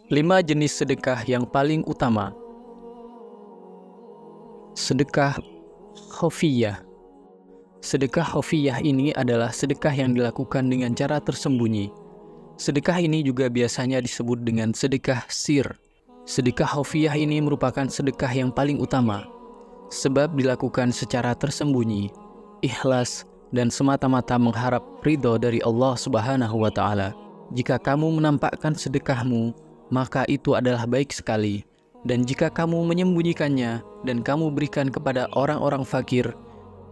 5 jenis sedekah yang paling utama. Sedekah khofiyah. Sedekah khofiyah ini adalah sedekah yang dilakukan dengan cara tersembunyi. Sedekah ini juga biasanya disebut dengan sedekah sir. Sedekah khofiyah ini merupakan sedekah yang paling utama, sebab dilakukan secara tersembunyi, ikhlas, dan semata-mata mengharap ridho dari Allah Subhanahu wa Ta'ala. Jika kamu menampakkan sedekahmu, maka itu adalah baik sekali. Dan jika kamu menyembunyikannya dan kamu berikan kepada orang-orang fakir,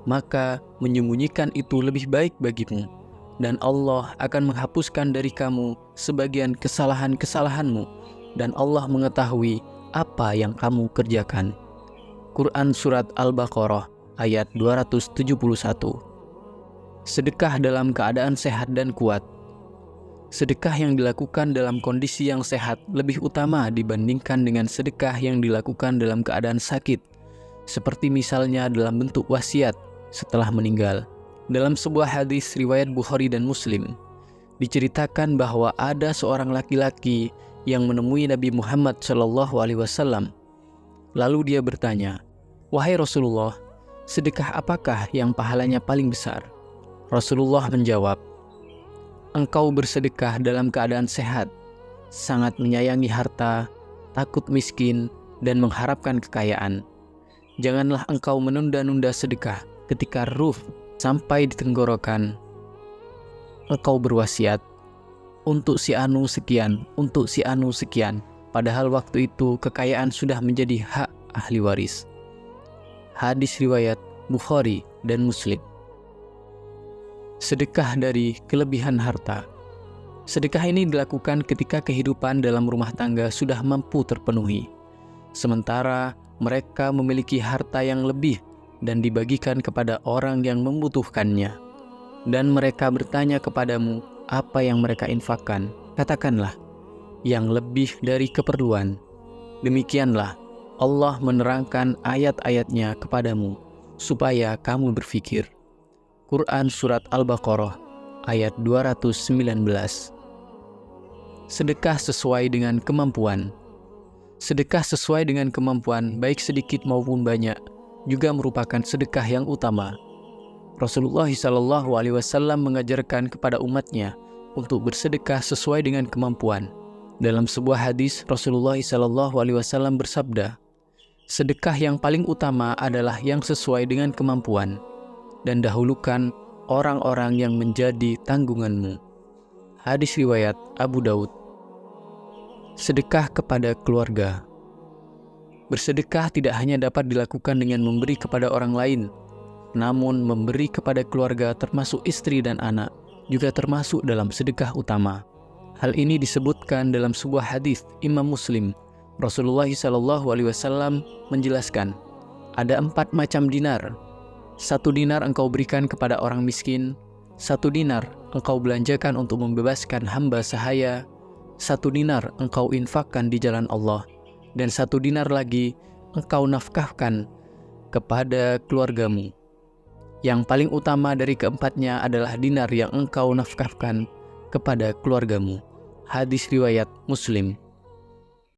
maka menyembunyikan itu lebih baik bagimu. Dan Allah akan menghapuskan dari kamu sebagian kesalahan-kesalahanmu, dan Allah mengetahui apa yang kamu kerjakan. Quran Surat Al-Baqarah ayat 271. Sedekah dalam keadaan sehat dan kuat. Sedekah yang dilakukan dalam kondisi yang sehat lebih utama dibandingkan dengan sedekah yang dilakukan dalam keadaan sakit, seperti misalnya dalam bentuk wasiat setelah meninggal. Dalam sebuah hadis riwayat Bukhari dan Muslim, diceritakan bahwa ada seorang laki-laki yang menemui Nabi Muhammad SAW. Lalu dia bertanya, "Wahai Rasulullah, sedekah apakah yang pahalanya paling besar?" Rasulullah menjawab, "Engkau bersedekah dalam keadaan sehat, sangat menyayangi harta, takut miskin, dan mengharapkan kekayaan. Janganlah engkau menunda-nunda sedekah ketika ruh sampai di tenggorokan. Engkau berwasiat, untuk si anu sekian, untuk si anu sekian, padahal waktu itu kekayaan sudah menjadi hak ahli waris." Hadis riwayat Bukhari dan Muslim. Sedekah dari kelebihan harta. Sedekah ini dilakukan ketika kehidupan dalam rumah tangga sudah mampu terpenuhi, sementara mereka memiliki harta yang lebih dan dibagikan kepada orang yang membutuhkannya. Dan mereka bertanya kepadamu apa yang mereka infakkan. Katakanlah, yang lebih dari keperluan. Demikianlah Allah menerangkan ayat-ayatnya kepadamu, supaya kamu berfikir. Quran Surat Al-Baqarah ayat 219. Sedekah sesuai dengan kemampuan. Sedekah sesuai dengan kemampuan, baik sedikit maupun banyak, juga merupakan sedekah yang utama. Rasulullah SAW mengajarkan kepada umatnya untuk bersedekah sesuai dengan kemampuan. Dalam sebuah hadis, Rasulullah SAW bersabda, "Sedekah yang paling utama adalah yang sesuai dengan kemampuan, dan dahulukan orang-orang yang menjadi tanggunganmu." Hadis riwayat Abu Daud. Sedekah kepada keluarga. Bersedekah tidak hanya dapat dilakukan dengan memberi kepada orang lain, namun memberi kepada keluarga termasuk istri dan anak juga termasuk dalam sedekah utama. Hal ini disebutkan dalam sebuah hadis Imam Muslim. Rasulullah SAW menjelaskan, ada 4 macam dinar. 1 dinar engkau berikan kepada orang miskin, 1 dinar engkau belanjakan untuk membebaskan hamba sahaya, 1 dinar engkau infakkan di jalan Allah, dan 1 dinar lagi engkau nafkahkan kepada keluargamu. Yang paling utama dari keempatnya adalah dinar yang engkau nafkahkan kepada keluargamu. Hadis riwayat Muslim.